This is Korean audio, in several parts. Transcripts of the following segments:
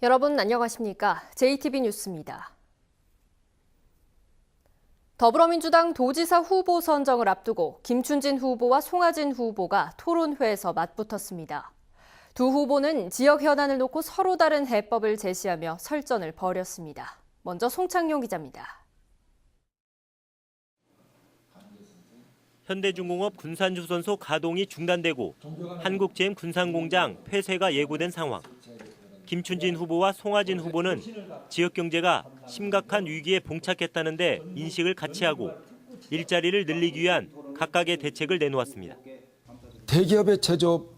여러분 안녕하십니까? JTB 뉴스입니다. 더불어민주당 도지사 후보 선정을 앞두고 김춘진 후보와 송하진 후보가 토론회에서 맞붙었습니다. 두 후보는 지역 현안을 놓고 서로 다른 해법을 제시하며 설전을 벌였습니다. 먼저 송창용 기자입니다. 현대중공업 군산주선소 가동이 중단되고 한국GM 군산공장 폐쇄가 예고된 상황. 김춘진 후보와 송하진 후보는 지역 경제가 심각한 위기에 봉착했다는데 인식을 같이 하고 일자리를 늘리기 위한 각각의 대책을 내놓았습니다. 대기업의 제조업,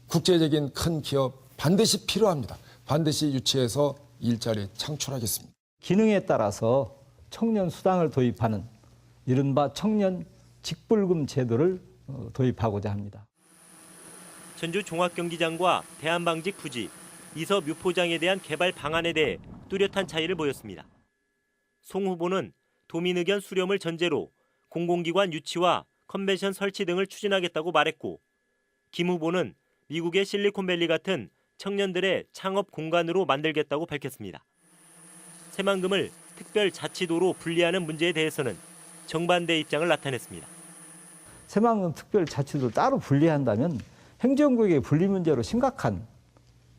국제적인 큰 기업 반드시 필요합니다. 반드시 유치해서 일자리 창출하겠습니다. 기능에 따라서 청년 수당을 도입하는 이른바 청년 직불금 제도를 도입하고자 합니다. 전주 종합경기장과 대한방직 부지, 이서 묘포장에 대한 개발 방안에 대해 뚜렷한 차이를 보였습니다. 송 후보는 도민 의견 수렴을 전제로 공공기관 유치와 컨벤션 설치 등을 추진하겠다고 말했고, 김 후보는 미국의 실리콘밸리 같은 청년들의 창업 공간으로 만들겠다고 밝혔습니다. 새만금을 특별자치도로 분리하는 문제에 대해서는 정반대 입장을 나타냈습니다. 새만금 특별자치도를 따로 분리한다면 행정구역의 분리 문제로 심각한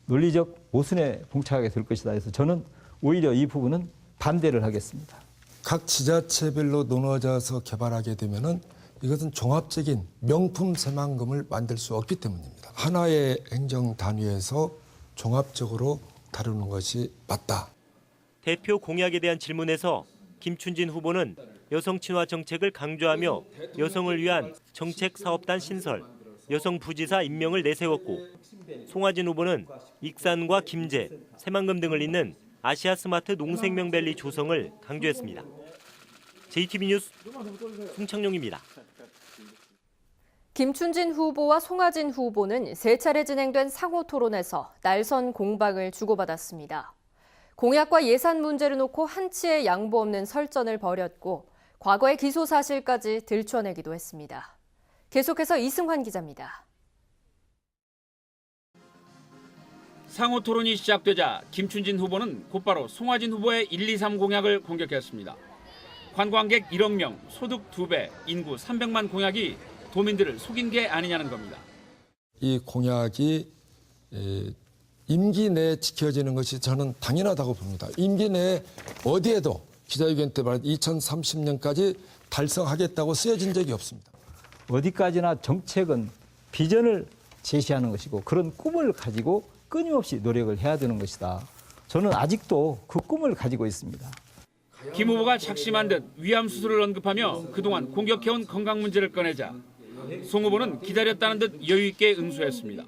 논리적 모순에 봉착하게 될 것이다 해서 저는 오히려 이 부분은 반대를 하겠습니다. 각 지자체별로 나눠져서 개발하게 되면은 이것은 종합적인 명품 새만금을 만들 수 없기 때문입니다. 하나의 행정 단위에서 종합적으로 다루는 것이 맞다. 대표 공약에 대한 질문에서 김춘진 후보는 여성 친화 정책을 강조하며 여성을 위한 정책 사업단 신설, 여성 부지사 임명을 내세웠고, 송하진 후보는 익산과 김제, 새만금 등을 잇는 아시아 스마트 농생명밸리 조성을 강조했습니다. JTB 뉴스 송창용입니다. 김춘진 후보와 송하진 후보는 세 차례 진행된 상호 토론에서 날선 공방을 주고받았습니다. 공약과 예산 문제를 놓고 한치의 양보 없는 설전을 벌였고 과거의 기소 사실까지 들춰내기도 했습니다. 계속해서 이승환 기자입니다. 상호 토론이 시작되자 김춘진 후보는 곧바로 송하진 후보의 1, 2, 3 공약을 공격했습니다. 관광객 1억 명, 소득 2배, 인구 300만 공약이 도민들을 속인 게 아니냐는 겁니다. 이 공약이 임기 내에 지켜지는 것이 저는 당연하다고 봅니다. 임기 내에 어디에도 기자회견 때 말한 2030년까지 달성하겠다고 쓰여진 적이 없습니다. 어디까지나 정책은 비전을 제시하는 것이고 그런 꿈을 가지고 끊임없이 노력을 해야 되는 것이다. 저는 아직도 그 꿈을 가지고 있습니다. 김 후보가 작심한 듯 위암 수술을 언급하며 그동안 공격해온 건강 문제를 꺼내자 송 후보는 기다렸다는 듯 여유 있게 응수했습니다.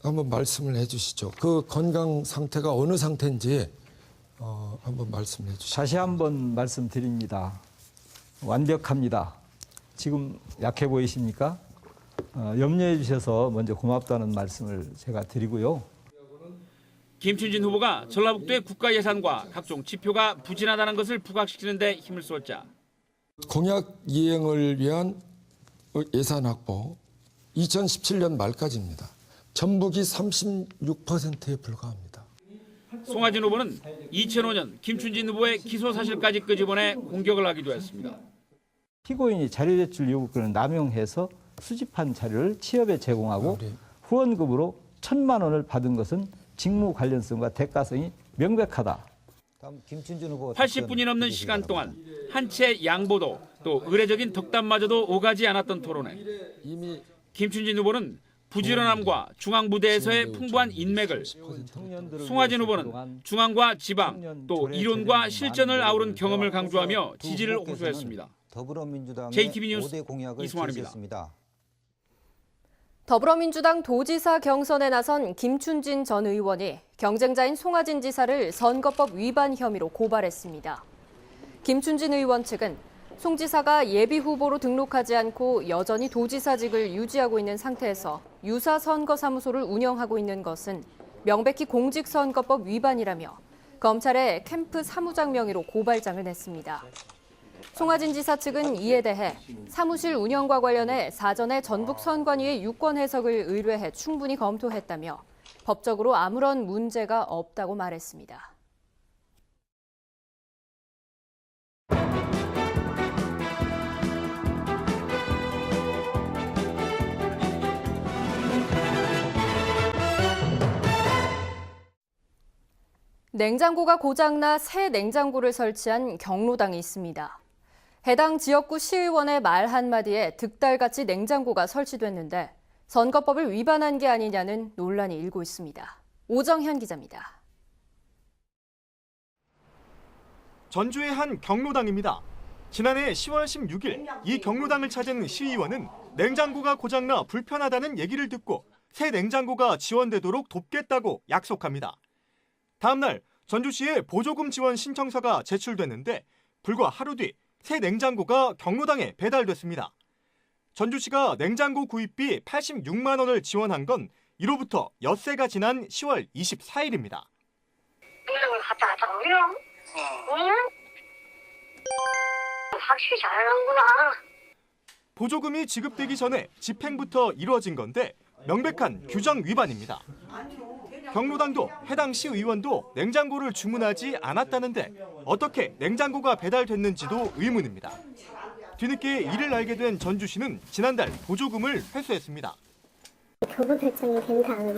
한번 말씀을 해주시죠. 그 건강 상태가 어느 상태인지 한번 말씀해 주시죠. 다시 한번 말씀드립니다. 완벽합니다. 지금 약해 보이십니까? 염려해 주셔서 먼저 고맙다는 말씀을 제가 드리고요. 김춘진 후보가 전라북도의 국가 예산과 각종 지표가 부진하다는 것을 부각시키는 데 힘을 쏟자 공약 이행을 위한 예산 확보 2017년 말까지입니다. 전북이 36%에 불과합니다. 송하진 후보는 2005년 김춘진 후보의 기소 사실까지 끄집어내 공격을 하기도 했습니다. 피고인이 자료 제출 요구권을 남용해서 수집한 자료를 취업에 제공하고 후원금으로 1,000만 원을 받은 것은 직무 관련성과 대가성이 명백하다. 80분이 넘는 시간 동안 한 채 양보도 또 의례적인 덕담마저도 오가지 않았던 토론회. 김춘진 후보는 부지런함과 중앙부대에서의 풍부한 인맥을, 송하진 후보는 중앙과 지방 또 이론과 실전을 아우른 경험을 강조하며 지지를 호소했습니다. JTB 뉴스 이승환입니다. 더불어민주당 도지사 경선에 나선 김춘진 전 의원이 경쟁자인 송하진 지사를 선거법 위반 혐의로 고발했습니다. 김춘진 의원 측은 송 지사가 예비 후보로 등록하지 않고 여전히 도지사직을 유지하고 있는 상태에서 유사 선거사무소를 운영하고 있는 것은 명백히 공직선거법 위반이라며 검찰에 캠프 사무장 명의로 고발장을 냈습니다. 송하진 지사 측은 이에 대해 사무실 운영과 관련해 사전에 전북 선관위에 유권 해석을 의뢰해 충분히 검토했다며 법적으로 아무런 문제가 없다고 말했습니다. 냉장고가 고장나 새 냉장고를 설치한 경로당이 있습니다. 해당 지역구 시의원의 말 한마디에 득달같이 냉장고가 설치됐는데 선거법을 위반한 게 아니냐는 논란이 일고 있습니다. 오정현 기자입니다. 전주의 한 경로당입니다. 지난해 10월 16일 이 경로당을 찾은 시의원은 냉장고가 고장나 불편하다는 얘기를 듣고 새 냉장고가 지원되도록 돕겠다고 약속합니다. 다음 날 전주시에 보조금 지원 신청서가 제출됐는데 불과 하루 뒤 새 냉장고가 경로당에 배달됐습니다. 전주시가 냉장고 구입비 86만 원을 지원한 건 이로부터 엿새가 지난 10월 24일입니다. 냉장고를 갖다 놨다고요? 응? 확실히 잘하는구나. 보조금이 지급되기 전에 집행부터 이루어진 건데 명백한 규정 위반입니다. 경로당도 해당 시의원도 냉장고를 주문하지 않았다는데 어떻게 냉장고가 배달됐는지도 의문입니다. 뒤늦게 이를 알게 된 전주시는 지난달 보조금을 회수했습니다. 교부 결정이 된 다음에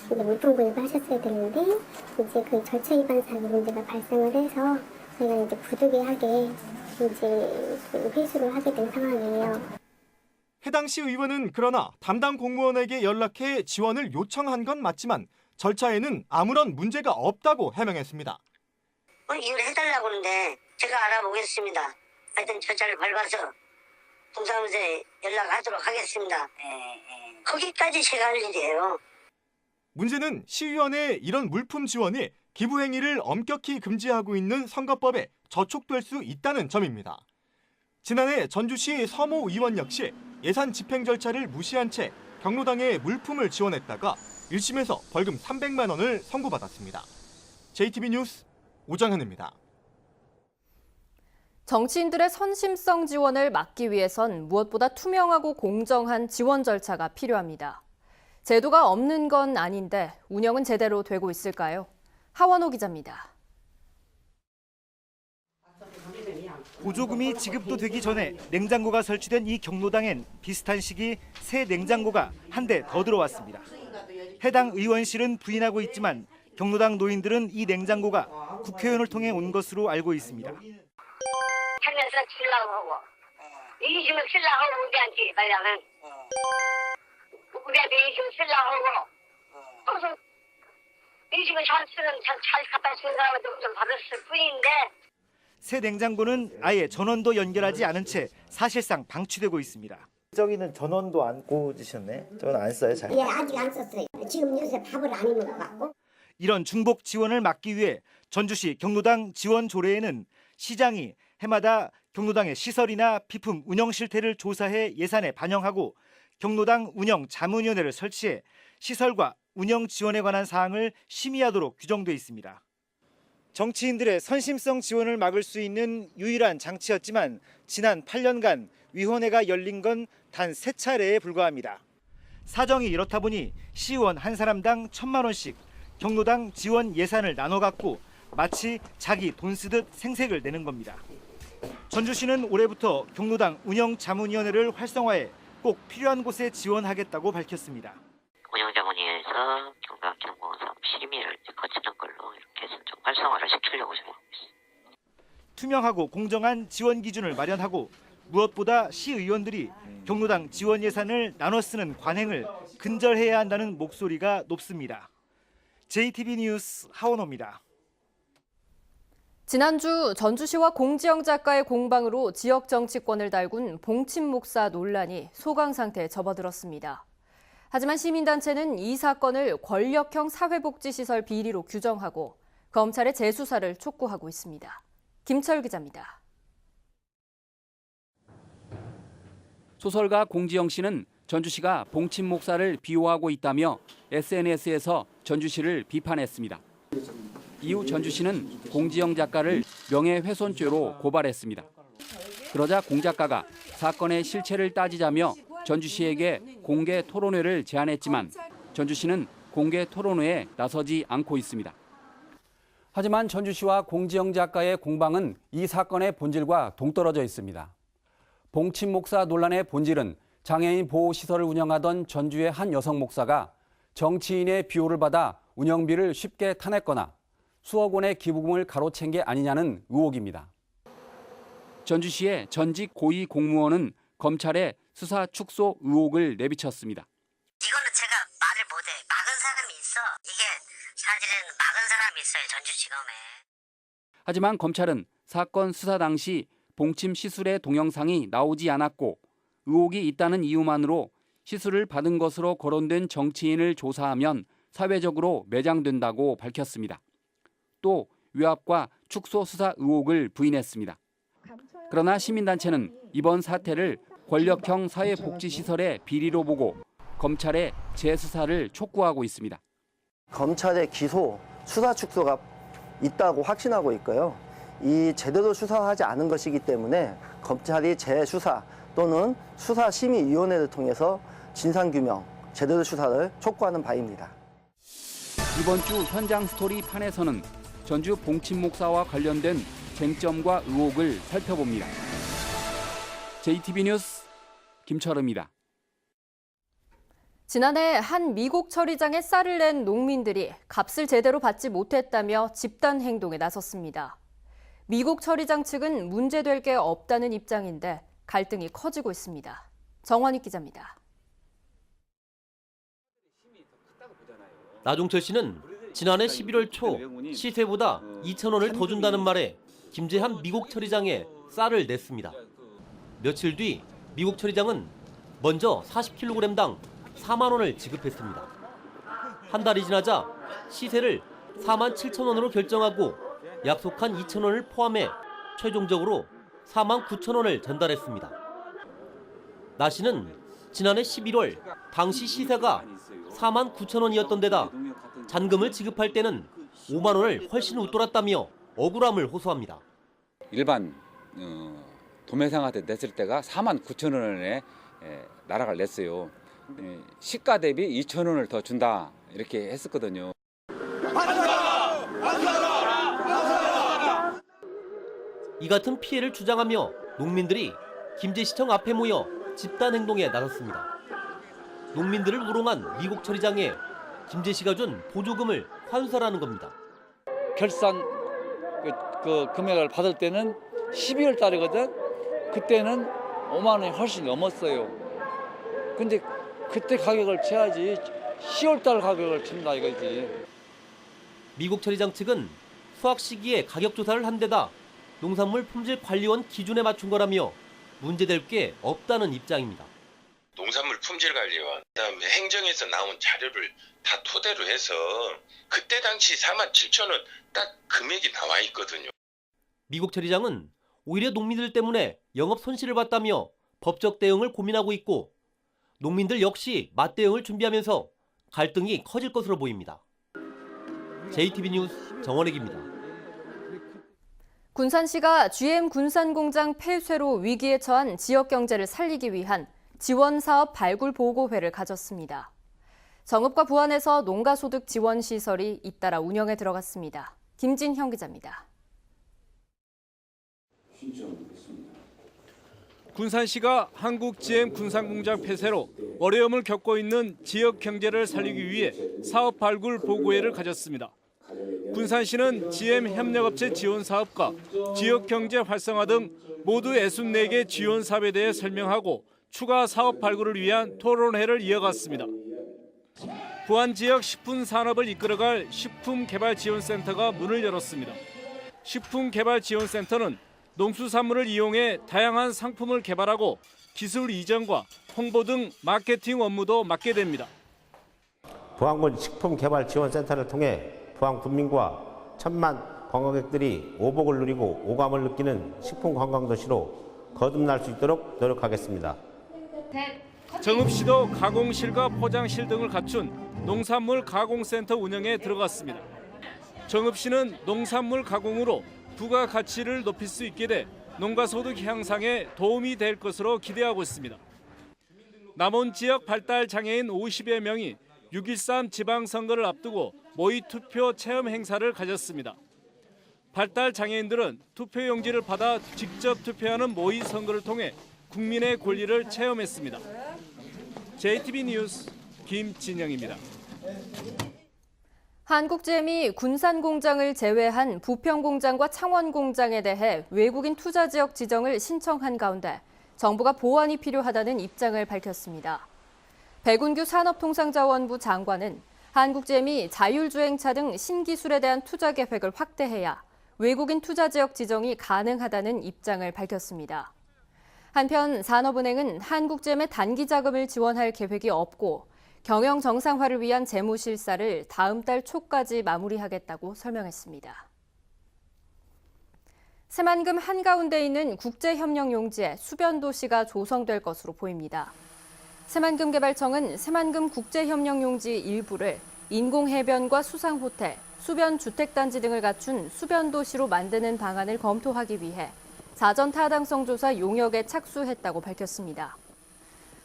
이제 물품 구입을 하셨어야 되는데 이제 그 절차 위반 사기 문제가 발생을 해서 저희가 이제 부득이하게 이제 그 회수를 하게 된 상황이에요. 해당 시의원은 그러나 담당 공무원에게 연락해 지원을 요청한 건 맞지만 절차에는 아무런 문제가 없다고 해명했습니다. 이걸 해달라고 하는데 제가 알아보겠습니다. 하여튼 절차를 밟아서 동사무소에 연락하도록 하겠습니다. 거기까지 제가 할 일이에요. 문제는 시의원의 이런 물품 지원이 기부 행위를 엄격히 금지하고 있는 선거법에 저촉될 수 있다는 점입니다. 지난해 전주시 서모 의원 역시 예산 집행 절차를 무시한 채 경로당에 물품을 지원했다가 1심에서 벌금 300만 원을 선고받았습니다. JTB 뉴스 오정현입니다. 정치인들의 선심성 지원을 막기 위해선 무엇보다 투명하고 공정한 지원 절차가 필요합니다. 제도가 없는 건 아닌데 운영은 제대로 되고 있을까요? 하원호 기자입니다. 보조금이 지급도 되기 전에 냉장고가 설치된 이 경로당엔 비슷한 시기 새 냉장고가 한 대 더 들어왔습니다. 해당 의원실은 부인하고 있지만 경로당 노인들은 이 냉장고가 국회의원을 통해 온 것으로 알고 있습니다. 하면서 치려고 하고 이심을 치려고 하고 우리한테 말하면 우리한테 이심을 치려고 하고 그래서 이심을 잘 갖다 주는 사람한테 좀 받았을 뿐인데 새 냉장고는 아예 전원도 연결하지 않은 채 사실상 방치되고 있습니다. 저기는 전원도 안 꽂으셨네. 저는 안 써요, 잘. 예, 아직 안 썼어요. 지금 요새 밥을 안 입는 것 같고. 이런 중복 지원을 막기 위해 전주시 경로당 지원 조례에는 시장이 해마다 경로당의 시설이나 비품 운영 실태를 조사해 예산에 반영하고 경로당 운영 자문위원회를 설치해 시설과 운영 지원에 관한 사항을 심의하도록 규정돼 있습니다. 정치인들의 선심성 지원을 막을 수 있는 유일한 장치였지만 지난 8년간 위원회가 열린 건 단 3차례에 불과합니다. 사정이 이렇다 보니 시의원 한 사람당 1,000만 원씩 경로당 지원 예산을 나눠 갖고 마치 자기 돈 쓰듯 생색을 내는 겁니다. 전주시는 올해부터 경로당 운영자문위원회를 활성화해 꼭 필요한 곳에 지원하겠다고 밝혔습니다. 운영자문위에서 경로당 기능공원 사업 심의를 거치는 걸로 이렇게 해서 좀 활성화를 시키려고 생각하고 있습니다. 투명하고 공정한 지원 기준을 마련하고 무엇보다 시의원들이 경로당 지원 예산을 나눠 쓰는 관행을 근절해야 한다는 목소리가 높습니다. JTB 뉴스 하원호입니다. 지난주 전주시와 공지영 작가의 공방으로 지역 정치권을 달군 봉침 목사 논란이 소강 상태에 접어들었습니다. 하지만 시민단체는 이 사건을 권력형 사회복지시설 비리로 규정하고 검찰의 재수사를 촉구하고 있습니다. 김철 기자입니다. 소설가 공지영 씨는 전주시가 봉침 목사를 비호하고 있다며 SNS에서 전주시를 비판했습니다. 이후 전주시는 공지영 작가를 명예훼손죄로 고발했습니다. 그러자 공 작가가 사건의 실체를 따지자며 전주시에게 공개 토론회를 제안했지만 전주시는 공개 토론회에 나서지 않고 있습니다. 하지만 전주시와 공지영 작가의 공방은 이 사건의 본질과 동떨어져 있습니다. 봉침 목사 논란의 본질은 장애인 보호시설을 운영하던 전주의 한 여성 목사가 정치인의 비호를 받아 운영비를 쉽게 타냈거나 수억 원의 기부금을 가로챈 게 아니냐는 의혹입니다. 전주시의 전직 고위 공무원은 검찰에 수사 축소 의혹을 내비쳤습니다. 이거는 제가 말을 못해. 막은 사람이 있어. 이게 사실은 막은 사람이 있어요. 전주지검에. 하지만 검찰은 사건 수사 당시 봉침 시술의 동영상이 나오지 않았고 의혹이 있다는 이유만으로 시술을 받은 것으로 거론된 정치인을 조사하면 사회적으로 매장된다고 밝혔습니다. 또 외압과 축소 수사 의혹을 부인했습니다. 그러나 시민단체는 이번 사태를 권력형 사회복지시설의 비리로 보고 검찰의 재수사를 촉구하고 있습니다. 검찰의 기소, 수사 축소가 있다고 확신하고 있고요. 이 제대로 수사하지 않은 것이기 때문에 검찰이 재수사 또는 수사심의위원회를 통해서 진상규명, 제대로 수사를 촉구하는 바입니다. 이번 주 현장 스토리 판에서는 전주 봉침 목사와 관련된 쟁점과 의혹을 살펴봅니다. JTB 뉴스 김철우입니다. 지난해 한 미국 처리장에 쌀을 낸 농민들이 값을 제대로 받지 못했다며 집단 행동에 나섰습니다. 미국 처리장 측은 문제될 게 없다는 입장인데 갈등이 커지고 있습니다. 정원익 기자입니다. 나종철 씨는 지난해 11월 초 시세보다 2,000원을 더 준다는 말에 김제한 미국 처리장에 쌀을 냈습니다. 며칠 뒤 미국 처리장은 먼저 40kg당 4만 원을 지급했습니다. 한 달이 지나자 시세를 47,000원으로 결정하고 약속한 2,000원을 포함해 최종적으로 49,000원을 전달했습니다. 나 씨는 지난해 11월 당시 시세가 49,000원이었던 데다 잔금을 지급할 때는 5만 원을 훨씬 웃돌았다며 억울함을 호소합니다. 일반 도매상한테 냈을 때가 49,000원에 나락을 냈어요. 시가 대비 2,000원을 더 준다 이렇게 했었거든요. 이 같은 피해를 주장하며 농민들이 김제시청 앞에 모여 집단 행동에 나섰습니다. 농민들을 우롱한 미국 처리장에 김제시가 준 보조금을 환수하라는 겁니다. 결산 그 금액을 받을 때는 12월 달이거든. 그때는 5만 원이 훨씬 넘었어요. 근데 그때 가격을 쳐야지 10월 달 가격을 친다 이거지. 미국 처리장 측은 수확 시기에 가격 조사를 한 데다 농산물 품질 관리원 기준에 맞춘 거라며 문제될 게 없다는 입장입니다. 농산물 품질관리원, 그다음에 행정에서 나온 자료를 다 토대로 해서 그때 당시 47,000원 딱 금액이 나와 있거든요. 미국 처리장은 오히려 농민들 때문에 영업 손실을 봤다며 법적 대응을 고민하고 있고 농민들 역시 맞대응을 준비하면서 갈등이 커질 것으로 보입니다. JTB 뉴스 정원익입니다. 군산시가 GM 군산공장 폐쇄로 위기에 처한 지역 경제를 살리기 위한 지원사업 발굴 보고회를 가졌습니다. 정읍과 부안에서 농가소득 지원 시설이 잇따라 운영에 들어갔습니다. 김진형 기자입니다. 군산시가 한국 GM 군산공장 폐쇄로 어려움을 겪고 있는 지역 경제를 살리기 위해 사업 발굴 보고회를 가졌습니다. 군산시는 GM 협력업체 지원 사업과 지역 경제 활성화 등 모두 64개 지원 사업에 대해 설명하고 추가 사업 발굴을 위한 토론회를 이어갔습니다. 부안 지역 식품 산업을 이끌어갈 식품개발지원센터가 문을 열었습니다. 식품개발지원센터는 농수산물을 이용해 다양한 상품을 개발하고 기술 이전과 홍보 등 마케팅 업무도 맡게 됩니다. 부안군 식품개발지원센터를 통해 부안 군민과 1,000만 관광객들이 오복을 누리고 오감을 느끼는 식품관광도시로 거듭날 수 있도록 노력하겠습니다. 정읍시도 가공실과 포장실 등을 갖춘 농산물 가공센터 운영에 들어갔습니다. 정읍시는 농산물 가공으로 부가가치를 높일 수 있게 돼 농가소득 향상에 도움이 될 것으로 기대하고 있습니다. 남원 지역 발달 장애인 50여 명이 6.13 지방선거를 앞두고 모의 투표 체험 행사를 가졌습니다. 발달 장애인들은 투표용지를 받아 직접 투표하는 모의 선거를 통해 국민의 권리를 체험했습니다. JTB 뉴스 김진영입니다. 한국GM이 군산공장을 제외한 부평공장과 창원공장에 대해 외국인 투자지역 지정을 신청한 가운데 정부가 보완이 필요하다는 입장을 밝혔습니다. 백운규 산업통상자원부 장관은 한국GM이 자율주행차 등 신기술에 대한 투자 계획을 확대해야 외국인 투자지역 지정이 가능하다는 입장을 밝혔습니다. 한편 산업은행은 한국GM의 단기 자금을 지원할 계획이 없고 경영 정상화를 위한 재무 실사를 다음 달 초까지 마무리하겠다고 설명했습니다. 새만금 한가운데 있는 국제협력용지에 수변도시가 조성될 것으로 보입니다. 새만금개발청은 새만금 국제협력용지 일부를 인공해변과 수상호텔, 수변주택단지 등을 갖춘 수변도시로 만드는 방안을 검토하기 위해 사전 타당성 조사 용역에 착수했다고 밝혔습니다.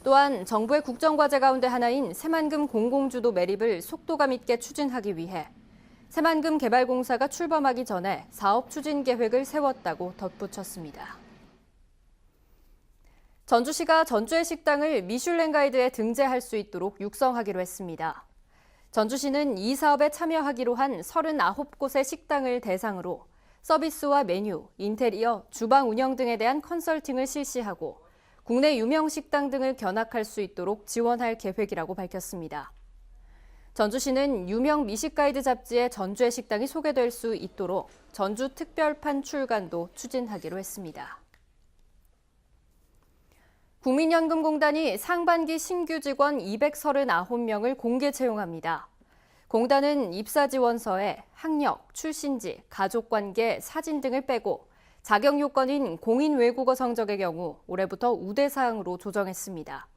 또한 정부의 국정과제 가운데 하나인 새만금 공공주도 매립을 속도감 있게 추진하기 위해 새만금 개발공사가 출범하기 전에 사업 추진 계획을 세웠다고 덧붙였습니다. 전주시가 전주의 식당을 미슐랭 가이드에 등재할 수 있도록 육성하기로 했습니다. 전주시는 이 사업에 참여하기로 한 39곳의 식당을 대상으로 서비스와 메뉴, 인테리어, 주방 운영 등에 대한 컨설팅을 실시하고 국내 유명 식당 등을 견학할 수 있도록 지원할 계획이라고 밝혔습니다. 전주시는 유명 미식 가이드 잡지에 전주의 식당이 소개될 수 있도록 전주 특별판 출간도 추진하기로 했습니다. 국민연금공단이 상반기 신규 직원 239명을 공개 채용합니다. 공단은 입사 지원서에 학력, 출신지, 가족관계, 사진 등을 빼고 자격 요건인 공인 외국어 성적의 경우 올해부터 우대사항으로 조정했습니다.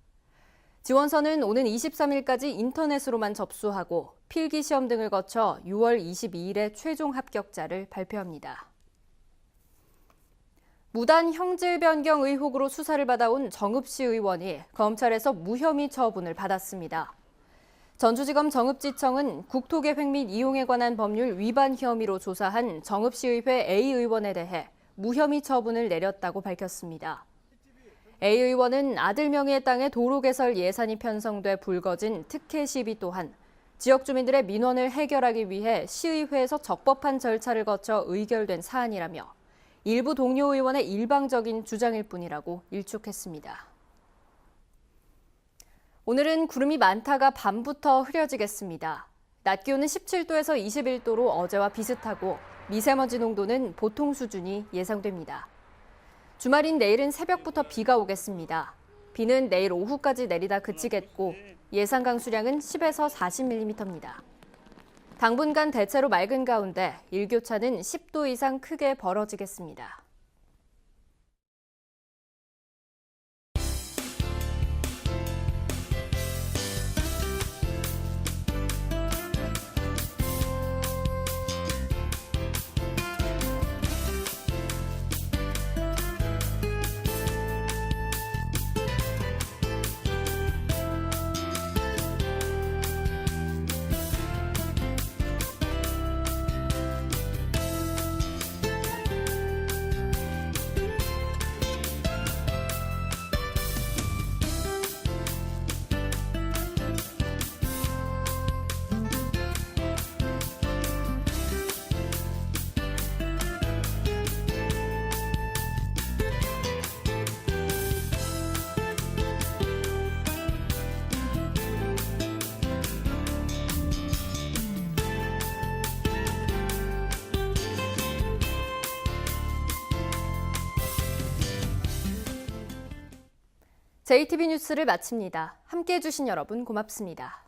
지원서는 오는 23일까지 인터넷으로만 접수하고 필기시험 등을 거쳐 6월 22일에 최종 합격자를 발표합니다. 무단 형질 변경 의혹으로 수사를 받아온 정읍시 의원이 검찰에서 무혐의 처분을 받았습니다. 전주지검 정읍지청은 국토계획 및 이용에 관한 법률 위반 혐의로 조사한 정읍시의회 A 의원에 대해 무혐의 처분을 내렸다고 밝혔습니다. A 의원은 아들 명의의 땅에 도로 개설 예산이 편성돼 불거진 특혜 시비 또한 지역 주민들의 민원을 해결하기 위해 시의회에서 적법한 절차를 거쳐 의결된 사안이라며 일부 동료 의원의 일방적인 주장일 뿐이라고 일축했습니다. 오늘은 구름이 많다가 밤부터 흐려지겠습니다. 낮 기온은 17도에서 21도로 어제와 비슷하고 미세먼지 농도는 보통 수준이 예상됩니다. 주말인 내일은 새벽부터 비가 오겠습니다. 비는 내일 오후까지 내리다 그치겠고 예상 강수량은 10에서 40mm입니다. 당분간 대체로 맑은 가운데 일교차는 10도 이상 크게 벌어지겠습니다. JTB 뉴스를 마칩니다. 함께해 주신 여러분 고맙습니다.